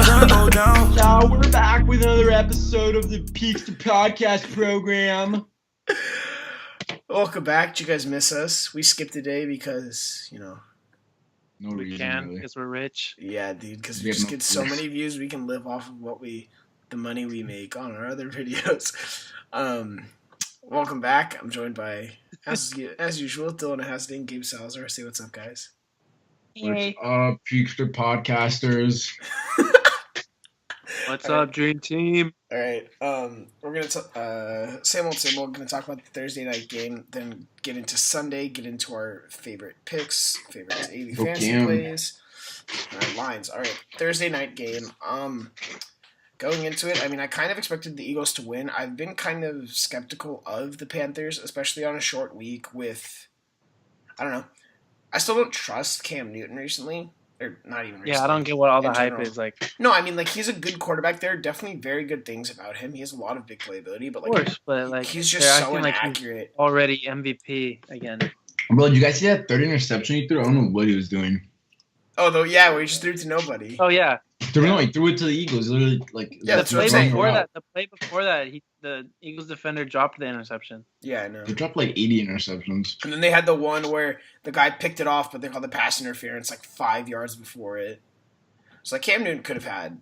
Now we're back with another episode of the Peakster podcast program. Welcome back. Did you guys miss us? We skipped a day because, No We reason, can really. because we're rich. yeah, dude, because We we have just no get so views. many views, we can live off of the money we make on our other videos. Welcome back. I'm joined by, as usual, Dylan Hasding, Gabe Salazar. Say what's up, guys. What's up, Peakster podcasters? What's All up, Dream Team? All right. We're gonna same old. We're gonna talk about the Thursday night game, then get into Sunday, get into our favorite picks, favorite AV fantasy Okay. plays, our lines. All right, Thursday night game. Going into it, I mean, I kind of expected the Eagles to win. I've been kind of skeptical of the Panthers, especially on a short week with, I don't know. I still don't trust Cam Newton recently. Or not even recently. Yeah, I don't get what all the in hype general. is like. No, I mean, like, he's a good quarterback. There are definitely very good things about him. He has a lot of big playability, but, Of like, course, but like he's they're just so acting like he's inaccurate. already MVP again. Bro, did you guys see that third interception he threw? I don't know what he was doing. Oh, though, yeah, where he just threw it to nobody. Oh yeah, He threw it to the Eagles. Literally, like, Yeah, that's the what play I'm saying. before that, the Eagles defender dropped the interception. Yeah, I know. They dropped like 80 interceptions. And then they had the one where the guy picked it off, but they called the pass interference like 5 yards before it. So, like, Cam Newton could have had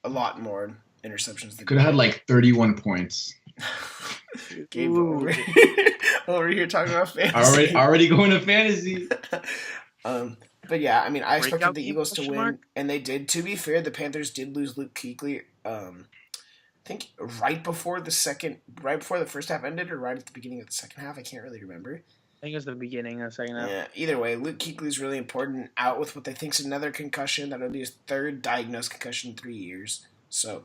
a lot more interceptions. Than Could have had like 31 points. Gabe Ooh. over here talking about fantasy. Already going to fantasy. But yeah, I mean, I expected Breakout the game, Eagles to question win, mark? and they did. To be fair, the Panthers did lose Luke Kuechly. I think right before the first half ended, or right at the beginning of the second half. I can't really remember. I think it was the beginning of the second half. Yeah. Either way, Luke Kuechly is really important. Out with what they think is another concussion. That'll be his third diagnosed concussion in 3 years. So,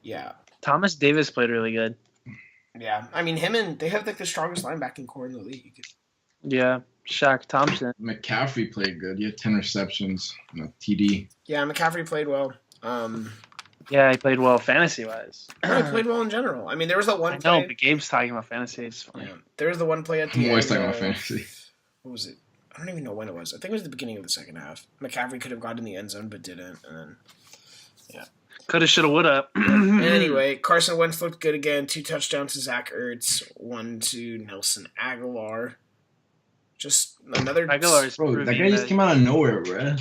yeah. Thomas Davis played really good. Yeah, I mean, they have like the strongest linebacking core in the league. Yeah, Shaq Thompson. McCaffrey played good. He had 10 receptions and a TD. Yeah, McCaffrey played well. Yeah, he played well fantasy wise. He played well in general. I mean, there was that one I play. know, but Gabe's talking about fantasy. It's funny. Yeah, there was the one play at the I'm end. always talking about fantasy. What was it? I don't even know when it was. I think it was the beginning of the second half. McCaffrey could have gotten in the end zone, but didn't. And then, Coulda, shoulda, woulda. anyway, Carson Wentz looked good again. 2 touchdowns to Zach Ertz, 1 to Nelson Aguilar. Just another Aguilar's Bro, that proving guy just came out of nowhere, bro.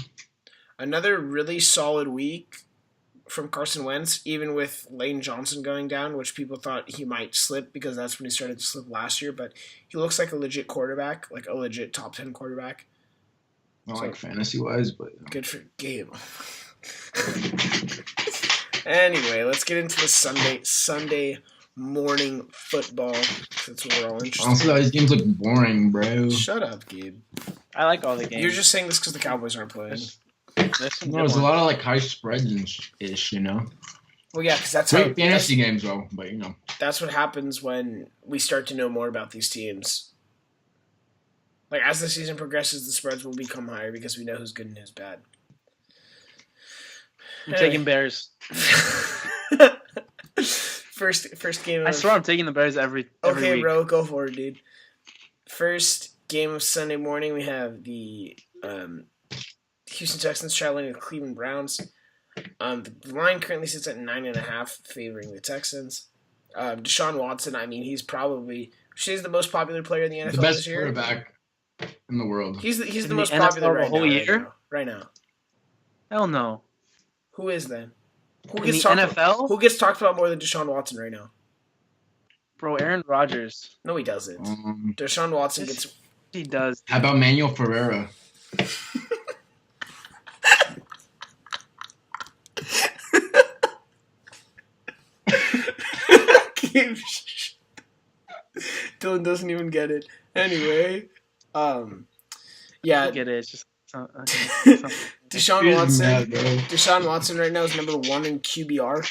another really solid week from Carson Wentz, even with Lane Johnson going down, which people thought he might slip because that's when he started to slip last year. But he looks like a legit quarterback, like a legit top 10 quarterback. Not like fantasy-wise, but... Good for Gabe. Anyway, let's get into the Sunday morning football. That's what we're all interested Honestly, in. all these games look boring, bro. Shut up, Gabe. I like all the games. You're just saying this because the Cowboys aren't playing. There's some No, good there's a ones. lot of like high spreads and ish, Well, yeah, because that's Great fantasy games, though, but that's what happens when we start to know more about these teams. Like, as the season progresses, the spreads will become higher because we know who's good and who's bad. I'm taking Bears. First game of... I swear I'm taking the Bears every Okay, week. bro, go for it, dude. First game of Sunday morning, we have the Houston Texans traveling to Cleveland Browns. The line currently sits at 9.5, favoring the Texans. Deshaun Watson, I mean, she's the most popular player in the NFL the best this year. quarterback in the world. He's the In most the popular NFL the right whole now. year? Right now. Hell no. Who is then? Who In the talked NFL? Who gets talked about more than Deshaun Watson right now? Bro, Aaron Rodgers. No, he doesn't. Deshaun Watson Yes. gets... He does. How about Manuel Ferreira? Dylan doesn't even get it. Anyway, yeah, I get it. It's just Deshaun Watson. Mad, bro. Deshaun Watson right now is number 1 in QBR.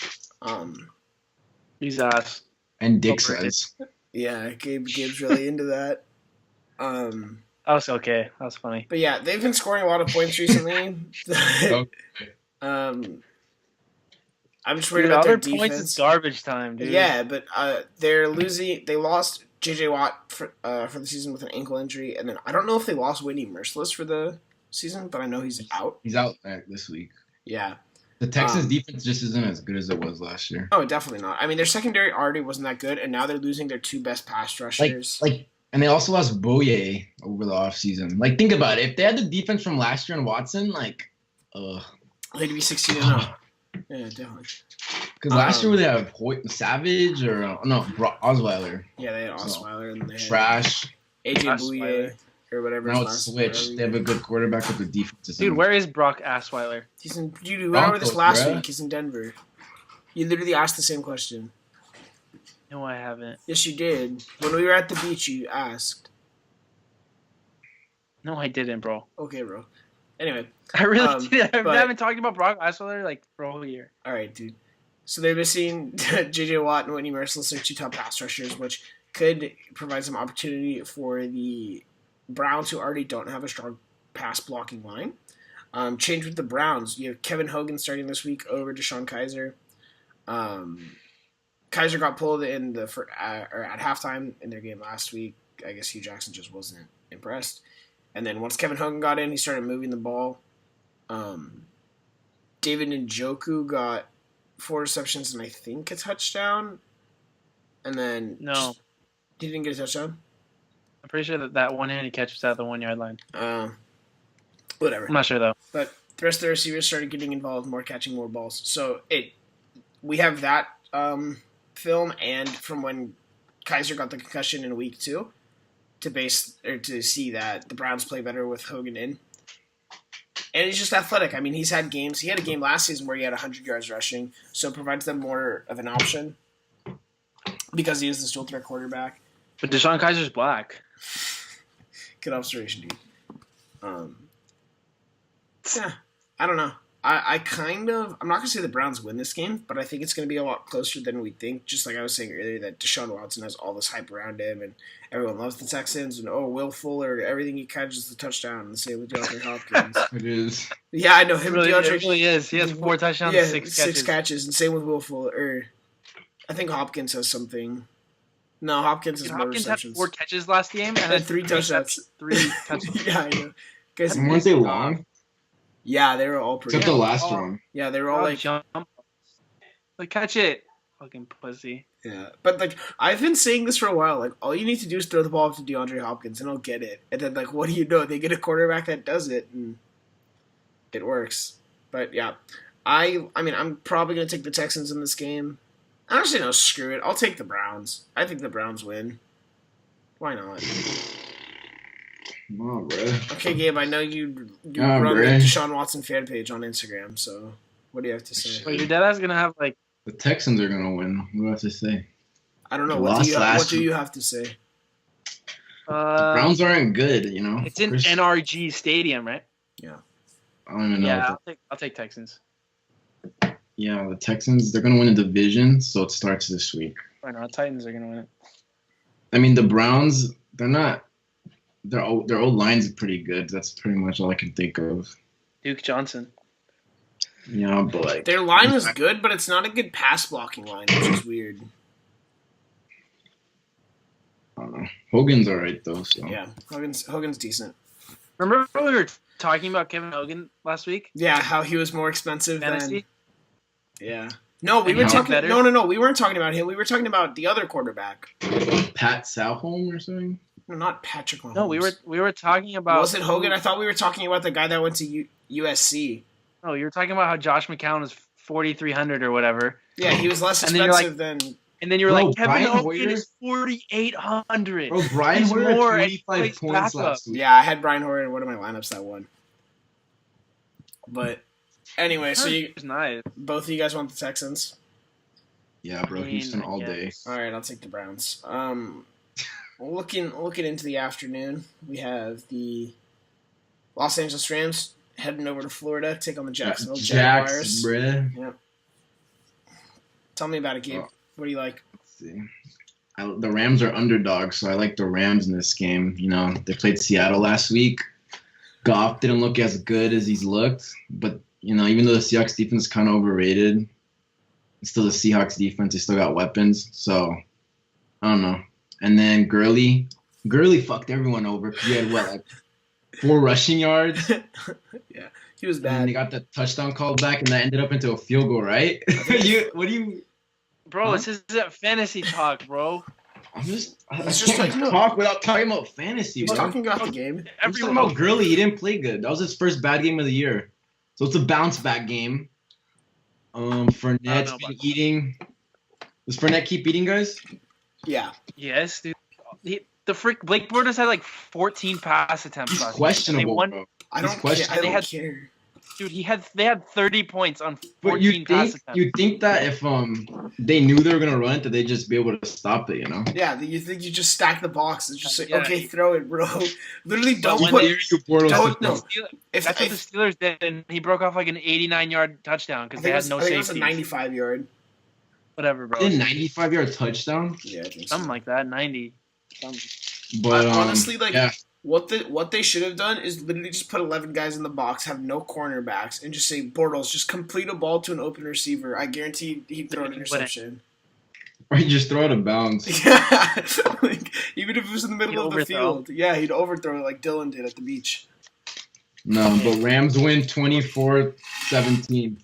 he's ass. And Dick Overrated. says. Yeah, Gabe's really into that. That was okay. That was funny. But yeah, they've been scoring a lot of points recently. I'm just worried Dude, about all their their points is defense. garbage time, dude. Yeah, but they're losing. They lost J.J. Watt for the season with an ankle injury, and then I don't know if they lost Whitney Merciless for the season, but I know he's out. He's out this week. Yeah. The Texans Um, defense just isn't as good as it was last year. Oh, definitely not. I mean, their secondary already wasn't that good, and now they're losing their two best pass rushers. And they also lost Boye over the offseason. Like, think about it. If they had the defense from last year and Watson, They'd be 16-0. Yeah, definitely. because last year they have Savage or Osweiler. Yeah, they had So, Osweiler and they had Trash. AJ Osweiler. Bouye or whatever. Now his it's last- switched. They have a good quarterback with the defense. Dude, where is Brock Osweiler? He's in. Dude, we went over this Broncos, last bruh. week. He's in Denver. You literally asked the same question. No, I haven't. Yes, you did. When we were at the beach, you asked. No, I didn't, bro. Okay, bro. Anyway, I really did. I but- haven't talked about Brock Osweiler like for a whole year. all right, dude. So they're missing J.J. Watt and Whitney Merciless, their two top pass rushers, which could provide some opportunity for the Browns, who already don't have a strong pass blocking line. Change with the Browns. You have Kevin Hogan starting this week over Deshaun Kaiser. Kaiser got pulled in or at halftime in their game last week. I guess Hugh Jackson just wasn't impressed. And then once Kevin Hogan got in, he started moving the ball. David Njoku got 4 receptions and I think a touchdown. And then No, he didn't get a touchdown. I'm pretty sure that one-handed catch was at the 1 yard line. Whatever. I'm not sure though. But the rest of the receivers started getting involved more, catching more balls. So we have that film and from when Kaiser got the concussion in week 2 to see that the Browns play better with Hogan in. And he's just athletic. I mean, he's had games. He had a game last season where he had 100 yards rushing, so it provides them more of an option because he is the dual threat quarterback. But Deshaun Kaiser's black. Good observation, dude. Yeah, I don't know. I'm not going to say the Browns win this game, but I think it's going to be a lot closer than we think. Just like I was saying earlier, that Deshaun Watson has all this hype around him, and everyone loves the Texans, and Will Fuller, everything he catches is a touchdown, and the same with DeAndre Hopkins. It is. Yeah, I know him. It DeAndre, really is. He has 4 touchdowns, yeah, and 6 catches. and same with Will Fuller. I think Hopkins has something. No, Hopkins has Dude, more Hopkins had receptions. 4 catches last game and And 3 touchdowns. 3 touchdowns. Yeah, I know. Guys, Weren't they long? yeah, they were all pretty. Except the last Oh. one. Yeah, they were all like. jump. Like catch it, fucking pussy. Yeah, but like I've been saying this for a while. Like all you need to do is throw the ball up to DeAndre Hopkins, and he'll get it. And then like, what do you know? They get a quarterback that does it, and it works. But yeah, I mean, I'm probably gonna take the Texans in this game. Honestly, no, screw it. I'll take the Browns. I think the Browns win. Why not? Come on, bro. Okay, Gabe. I know you Yeah, run the bruh. Deshaun Watson fan page on Instagram. So what do you have to say? But your dad gonna have like The Texans are gonna win. What do I have to say? I don't know. They What lost do last you have to say? Browns aren't good, you know. it's in Chris- NRG Stadium, right? I don't even know. Yeah, what I'll take Texans. Yeah, the Texans, they're going to win a division, so it starts this week. Why not? Titans are gonna win it. I mean, the Browns, they're not, their old line's pretty good. That's pretty much all I can think of. Duke Johnson. Yeah, but like, Their line is good, but it's not a good pass blocking line, which is weird. I don't know. Hogan's all right, though, so. Yeah, Hogan's decent. Remember when we were talking about Kevin Hogan last week? Yeah, how he was more expensive Fantasy? than. Yeah. No, we And were he's talking. better? No. We weren't talking about him. We were talking about the other quarterback. Pat Salholm or something? No, not Patrick Mahomes. No, we were talking about. Was it Hogan? I thought we were talking about the guy that went to USC. No, you were talking about how Josh McCown is 4,300 or whatever, Yeah, he was less And then you're expensive than. and then you were Bro, like, Kevin Brian Hogan Hoyer? is 4,800. Bro, Brian He's Hoyer more, had and he 25 plays points backup. last week. Yeah, I had Brian Hoyer in one of my lineups that won. But anyway, so It's nice. both of you guys want the Texans. Yeah, bro, I mean, Houston I all day. guess. All right, I'll take the Browns. Looking into the afternoon, we have the Los Angeles Rams heading over to Florida, take on the Jacksonville Jaguars. bruh. Tell me about it, Gabe. Oh. What do you like? Let's see. The Rams are underdogs, so I like the Rams in this game. You know, they played Seattle last week. Goff didn't look as good as he's looked, but, you know, even though the Seahawks defense is kind of overrated, it's still the Seahawks defense. They still got weapons, so I don't know. And then Gurley fucked everyone over because he had, 4 rushing yards? He was And then they bad. got that touchdown called back, and that ended up into a field goal, right? What do you? Bro, Huh? this is fantasy talk, bro. I He's just just can't like- talk without talking about fantasy, He's bro. talking about the game. I'm talking Everyone. about Gurley. He didn't play good. That was his first bad game of the year. So it's a bounce back game. Fournette's about been eating. Does Fournette keep eating, guys? Yeah. Yes, dude. Blake Bortles had like 14 pass attempts He's last week. questionable, And they won, bro. I He's don't care. I questionable. don't They had- care. dude. They had 30 points on But 14 pass attempts. you think that if they knew they were gonna run it, that they'd just be able to stop it, you know? Yeah, you think you just stack the box. It's just like, Yeah. okay, throw it, bro. Literally, don't when put. they- You Bortles Don't- to no. throw. If, That's what the Steelers did, and he broke off like an 89-yard touchdown I because think they it had was, no I think it was a safety. 95-yard. Whatever, bro. A 95-yard touchdown. Yeah, I think so. Something like that, 90. Something. But Honestly, like, yeah, what they should have done is literally just put 11 guys in the box, have no cornerbacks, and just say, Bortles, just complete a ball to an open receiver. I guarantee he'd throw an interception. or you just throw it out of bounds. Yeah, like, even if it was in the middle He'd of the overthrow. field. Yeah, he'd overthrow it like Dylan did at the beach. No, but Rams win 24-17.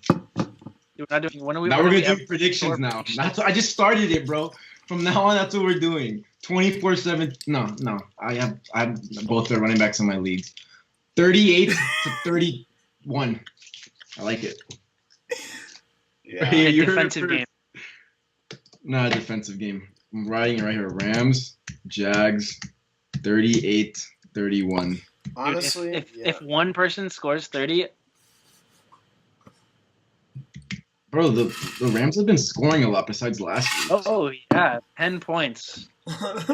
Dude, when are we Now we're when are gonna we do predictions now. That's I just started it, bro. From now on, that's what we're doing. 24-7. No. I have both their running backs in my leagues. 38-31. I like it. Yeah. Hey, A you heard it defensive first. game. Not a defensive game. I'm writing it right here. Rams, Jags, 38-31. Dude, Honestly, if one person scores 30, Bro, the Rams have been scoring a lot besides last week. oh yeah, 10 points.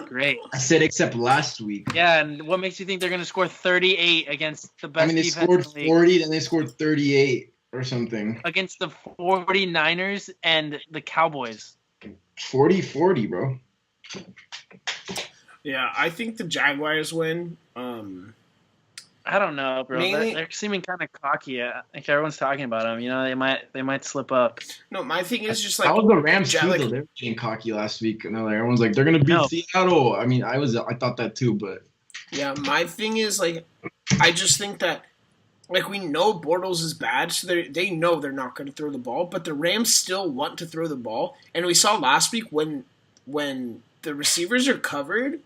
Great. I said except last week. Yeah, and what makes you think they're going to score 38 against the best I mean, they defense scored in the league? 40, then they scored 38 or something. Against the 49ers and the Cowboys. 40-40, bro. yeah, I think the Jaguars win. I don't know, bro. Mainly- They're seeming kind of cocky. Like everyone's talking about them. You know, they might slip up. No, my thing is just That like was the Rams Ja- too, like- though. They were being cocky last week, and everyone's like, they're gonna beat No. Seattle. I mean, I thought that too, but yeah, my thing is like I just think that like we know Bortles is bad, so they know they're not going to throw the ball, but the Rams still want to throw the ball, and we saw last week when the receivers are covered,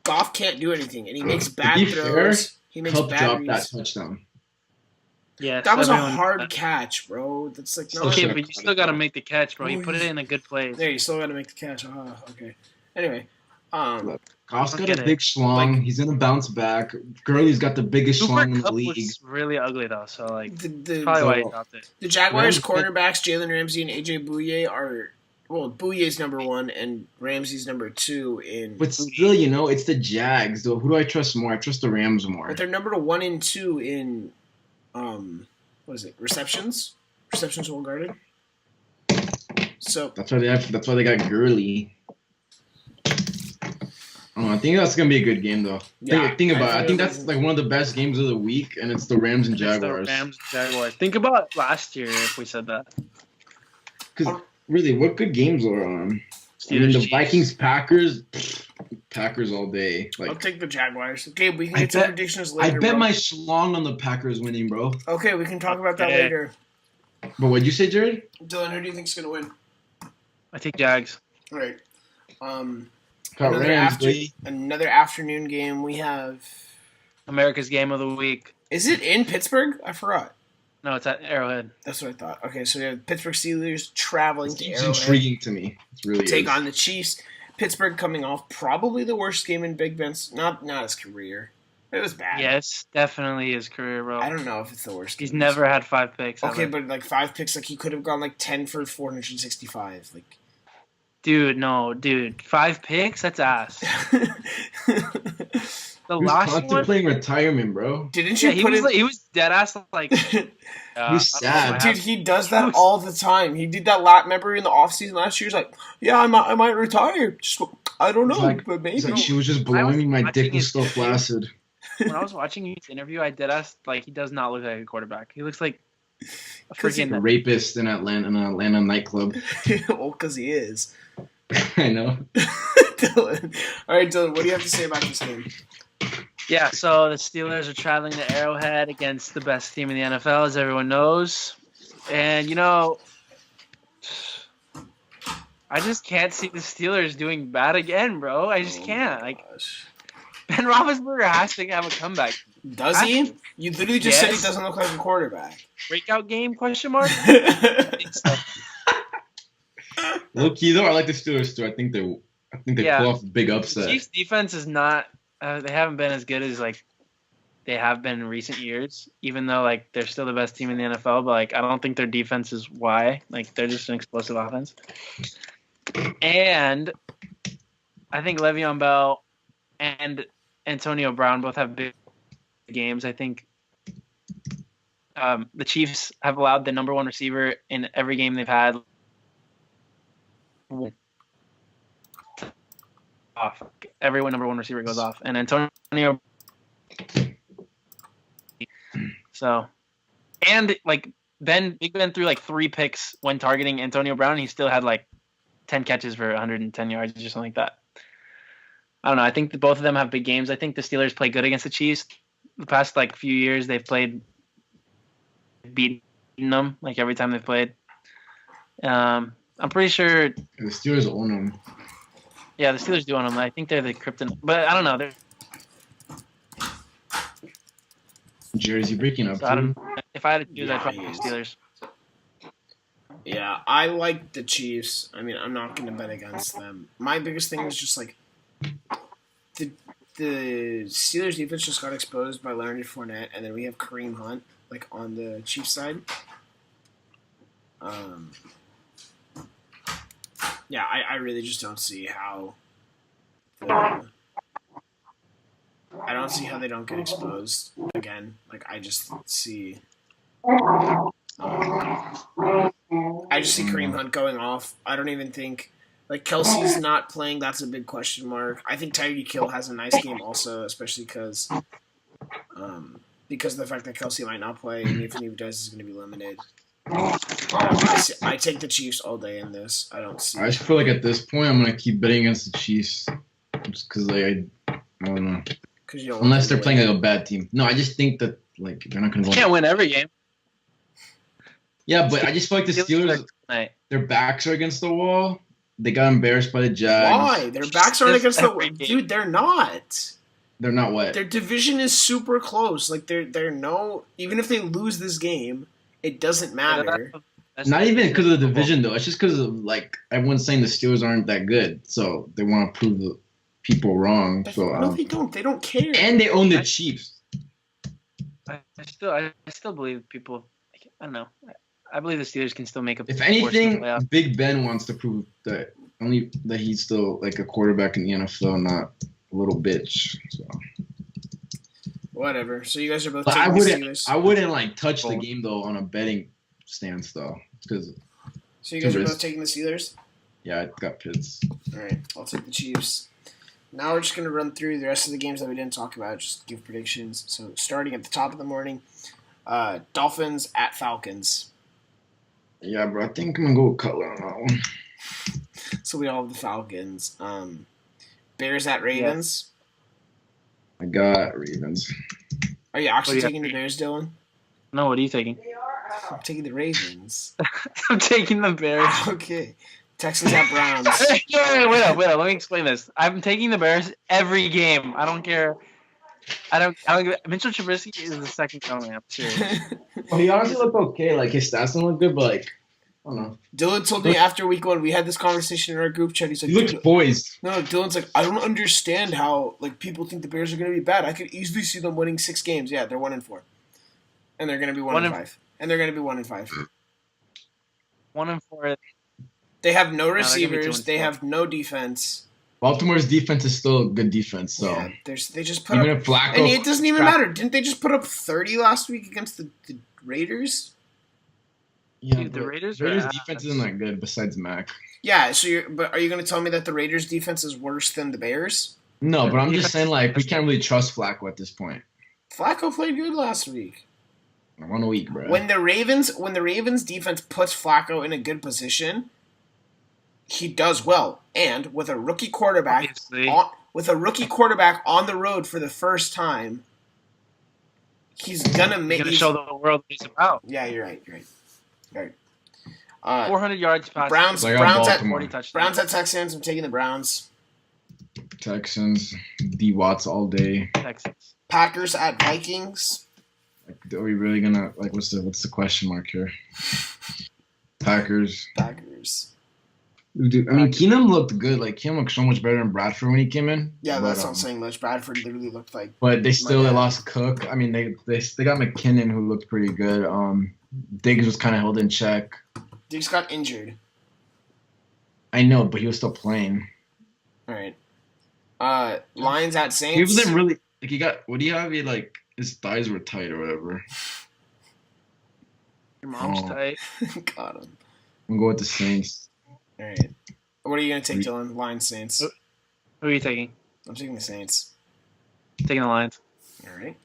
Goff can't do anything, and he makes bad be throws. fair, He makes Cup bad dropped reads. that touchdown. Yes, That was a everyone- hard catch, bro. That's like no. Okay, Should've but you still got to make the catch, bro. You Oh, put it yeah. in a good place. There, you still got to make the catch. Okay. Anyway, Goff's got Get a it. big schlong. He's gonna bounce back. Gurley's got the biggest Cooper schlong in the Kupp league. was really ugly though, so like the probably why he So- dropped it. The Jaguars Rams- cornerbacks, Jalen Ramsey and AJ Bouye are Bouye's number 1 and Ramsey's number 2 in. But still, it's the Jags. Though, who do I trust more? I trust the Rams more. But they're number 1 and 2 in what is it? Receptions well guarded. So That's why they got Gurley. I think that's gonna be a good game, though. Yeah, think about it. I I think that's like one of the best games of the week, and it's the Rams and It's the Jaguars. Rams, Jaguars. Think about last year if we said that. Because really, what good games are on? I mean, Steelers, the Chiefs. Vikings, Packers, Packers all day. I'll Like take the Jaguars. Okay, we can I get to bet- predictions I later. bet bro. my schlong on the Packers winning, bro. Okay, we can talk about that Okay. later. But what'd you say, Jared? Dylan, who do you think's gonna win? I take Jags. All right. Got Another Rams, after- baby. Another afternoon game. We have. America's game of the week. Is it in Pittsburgh? I forgot. No, it's at Arrowhead. That's what I thought. Okay, so we have Pittsburgh Steelers traveling to It's Arrowhead. intriguing to me. It really Take is. on the Chiefs. Pittsburgh coming off probably the worst game in Big Ben's not his career. It was bad. Yes, definitely his career, bro. I don't know if it's the worst. He's game. never had 5 picks. Okay, ever. but like 5 picks, like he could have gone like 10 for 465. Like Dude, no, dude. 5 picks? That's ass. The He was last one? contemplating retirement, bro. didn't you Yeah, he put was it? like, he was dead ass like He's I don't know sad. what Dude, happened. he does that all the time. He did that remember in the offseason last year? He's like, yeah, I might retire. Just, I don't know, He's like- but maybe. He's like, she was just I blowing was me. My watching dick was his still video. flaccid. When I was watching his interview, I dead ass like he does not look like a quarterback. He looks like a 'Cause he- A freaking rapist in Atlanta nightclub. Well, because he is. I know. Dylan. All right, Dylan, what do you have to say about this game? Yeah, so the Steelers are traveling to Arrowhead against the best team in the NFL, as everyone knows. And, I just can't see the Steelers doing bad again, bro. I just can't. Like, Gosh. Ben Roethlisberger has to have a comeback. Does he? You literally just said he doesn't look like a quarterback. Breakout game, question mark? I think so. Low key though, I like the Steelers too. I think they Yeah. pull off a big upset. Chiefs defense is not they haven't been as good as like they have been in recent years, even though like they're still the best team in the NFL, but like I don't think their defense is why. Like they're just an explosive offense. And I think Le'Veon Bell and Antonio Brown both have big games. I think the Chiefs have allowed the number one receiver in every game they've had off. Every number one receiver goes off, and Antonio. So, and like Big Ben threw like 3 picks when targeting Antonio Brown. He still had like 10 catches for 110 yards or something like that. I don't know. I think both of them have big games. I think the Steelers play good against the Chiefs. The past like few years, they've beaten them like every time they've played. I'm pretty sure. The Steelers own them. Yeah, the Steelers do own them. I think they're the kryptonite, but I don't know. Jersey breaking up. So I don't. If I had to choose, Yeah, I'd probably he pick is. Steelers. Yeah, I like the Chiefs. I mean, I'm not going to bet against them. My biggest thing is just like the Steelers defense just got exposed by Leonard Fournette, and then we have Kareem Hunt like on the Chiefs side. Yeah, I really just don't see how. I don't see how they don't get exposed again. Like I just see. I just see Kareem Hunt going off. I don't even think like Kelsey's not playing. That's a big question mark. I think Tyreek Hill has a nice game also, especially because of the fact that Kelsey might not play, and if he does, he's going to be limited. I take the Chiefs all day in this. I don't see. I just feel like at this point I'm gonna keep betting against the Chiefs, just because like I don't know. You don't Unless they're playing like a bad team. No, I just think that like they're not gonna Can't win every game. Yeah, but I just feel like the Steelers, their backs are against the wall. They got embarrassed by the Jags. Why? Their backs aren't against the every game. dude. They're not. They're not what? Their division is super close. Like they're no. Even if they lose this game, it doesn't matter. Not even because of the division though. It's just because of like everyone's saying the Steelers aren't that good, so they want to prove the people wrong. So No, they don't. They don't care. and they own the Chiefs. I still believe people. I don't know. I believe the Steelers can still make a. If force in the anything, playoffs. Big Ben wants to prove that he's still like a quarterback in the NFL, not a little bitch. So. Whatever. So you guys are both But taking the Steelers. I wouldn't like touch the game though on a betting stance though, because So you guys are risk. both taking the Steelers. yeah, I got Pitts. All right, I'll take the Chiefs. Now we're just going to run through the rest of the games that we didn't talk about, just give predictions. So starting at the top of the morning, Dolphins at Falcons. Yeah, bro, I think I'm gonna go with Cutler on that one. So we all have the Falcons. Bears at Ravens. I got Ravens. Are you actually What do you taking the Bears, Dylan? No, what are you taking? I'm taking the Ravens. I'm taking the Bears. Okay. Texans at Browns. Wait up. Let me explain this. I'm taking the Bears every game. I don't care. I don't. Mitchell Trubisky is the second coming. I'm serious. Oh, he honestly looked okay. Like his stats don't look good, but like I don't know. Dylan told me after week 1, we had this conversation in our group chat. He's like, He looks "Dude, poised. no, Dylan's like, I don't understand how like people think the Bears are going to be bad. I could easily see them winning 6 games. Yeah, they're 1-4, and they're going to be 1-5, and they're going to be 1-5. 1-4. They have no they're gonna be receivers. 2-4. They have no defense. Baltimore's defense is still a good defense, so Yeah, they just put even up, if Flacco, and it doesn't even matter. Didn't they just put up 30 last week against the Raiders? yeah, Dude, the but Raiders are Raiders ass. defense isn't that good besides Mac. Yeah. So but are you going to tell me that the Raiders defense is worse than the Bears? No, but I'm just saying like we can't really trust Flacco at this point. Flacco played good last week. 1 week, bro. When the Ravens defense puts Flacco in a good position, he does well. And with a rookie quarterback Obviously. with a rookie quarterback on the road for the first time. He's gonna He's make. gonna show the world what he's about. Yeah, you're right. 400 yards passing. Browns. Like Browns at 40 touchdowns. Browns at Texans. I'm taking the Browns. Texans, D Watts all day. Texans. Packers at Vikings. Like, are we really gonna like? What's the question mark here? Packers. Packers. I mean, Keenum looked good. Like Keenum looked so much better than Bradford when he came in. Yeah, but, that's not saying much. Bradford literally looked like. But they still My bad. lost Cook. I mean, they got McKinnon who looked pretty good. Diggs was kind of held in check. Diggs got injured. I know, but he was still playing. All right. Lions at Saints. He wasn't really like he got. What do you have? He like his thighs were tight or whatever. Your mom's Oh. tight. Got him. I'm gonna go with the Saints. All right. What are you gonna take, Dylan? Lions, Saints. Who are you taking? I'm taking the Saints. Taking the Lions. All right.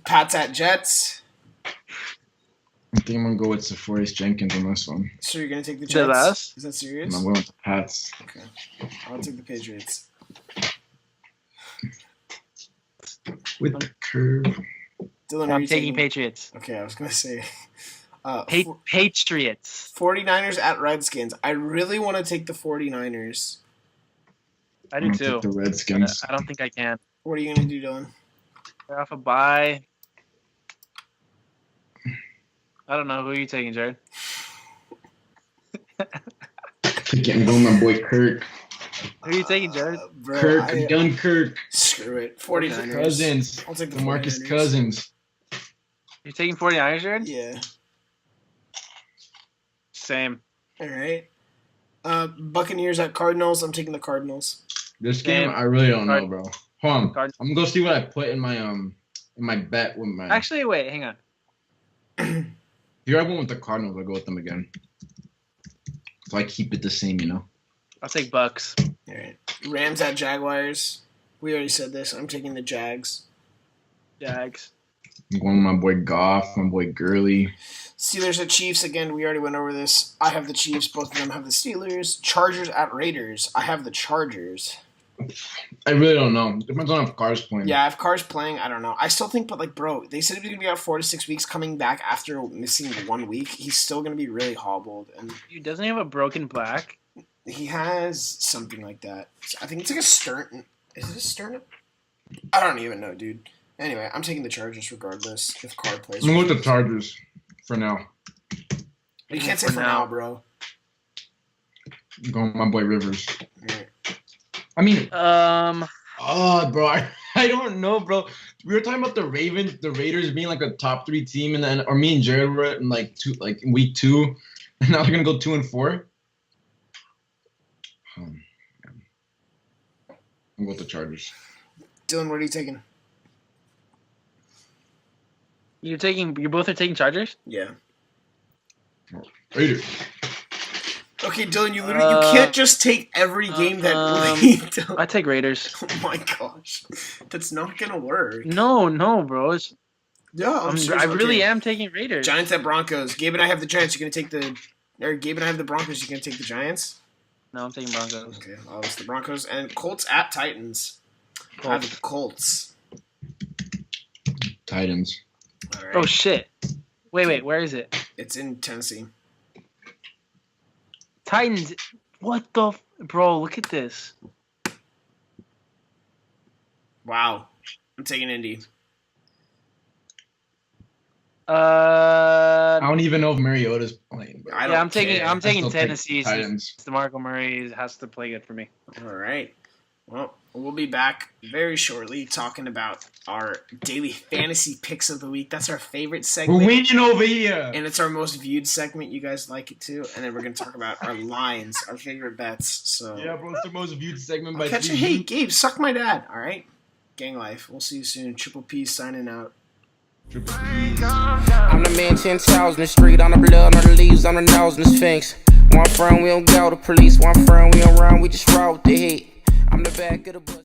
Pats at Jets. I think I'm gonna go with Safarius Jenkins on this one. So you're gonna take the Is that Jets? us? Is that And serious? I'm going with the Pats. Okay. I'll take the Patriots. With the curve. Dylan, are I'm you taking Patriots. Okay, I was gonna say. Patriots. 49ers at Redskins. I really want to take the 49ers. I do I'm gonna too. take the Redskins. I don't think I can. What are you gonna do, Dylan? They're off a bye. I don't know. Who are you taking, Jared? Getting going, my boy Kirk. Who are you taking, Jared? Bro, Kirk, Dunkirk. Screw it. 49ers. Cousins. I'll take the DeMarcus 49ers. Cousins. You're taking 49ers, Jared? Yeah. Same. All right. Buccaneers at Cardinals. I'm taking the Cardinals. This game, Same. I really don't know, bro. Hold on. Card- I'm gonna go see what I put in my bet with my. Actually, wait. Hang on. Here I went with the Cardinals. I'll go with them again. So I keep it the same, you know. I'll take Bucks. All right. Rams at Jaguars. We already said this. I'm taking the Jags. Jags. I'm going with my boy Goff, my boy Gurley. Steelers at Chiefs. Again, we already went over this. I have the Chiefs. Both of them have the Steelers. Chargers at Raiders. I have the Chargers. I really don't know. Depends on if Carr's playing. Yeah, if Carr's playing, I don't know. I still think, but like, bro, they said he was gonna be out 4 to 6 weeks. Coming back after missing 1 week, he's still gonna be really hobbled, and Dude, doesn't he have a broken back? he has something like that. I think it's like a sternum. Is it a sternum? I don't even know, dude. Anyway, I'm taking the Chargers regardless if Carr plays. I'm going with the Chargers for now. You can't say for now, bro. I'm going with my boy Rivers. Alright. I mean, Um, bro, I don't know, bro. We were talking about the Raiders being like a top 3 team, and then or me and Jared were in in week 2, and now they're gonna go 2-4. I'm going with the Chargers. Dylan, what are you taking? you both are taking Chargers? Yeah. Raiders. Okay, Dylan, you literally you can't just take every game that we don't. I take Raiders. Oh my gosh, that's not gonna work. No, bro. Yeah, I really am taking Raiders. Giants at Broncos. Gabe and I have the Giants. You're gonna take Gabe and I have the Broncos. You're gonna take the Giants. No, I'm taking Broncos. Okay, it's the Broncos and Colts at Titans. I have the Colts. Titans. All right. Oh shit! Wait, where is it? It's in Tennessee. Titans. What the bro? Look at this. Wow, I'm taking Indy. I don't even know if Mariota's playing. But I don't I'm taking care. I'm taking still take Tennessee. Titans. DeMarco Murray has to play good for me. All right. Well, we'll be back very shortly talking about our daily fantasy picks of the week. That's our favorite We're segment. winning over here. And it's our most viewed segment. You guys like it too. And then we're going to talk about our lines, our favorite bets. So Yeah, bro, it's the most viewed segment by I'll catch you. 3G. Hey, Gabe, suck my dad. All right. Gang life. We'll see you soon. Triple P signing out. I'm the man 10,000, the street on the blood, on the leaves, on the nose, and the sphinx. One friend, we don't go to police. One friend, we don't run, we just roll with the heat. I'm the back of the bus.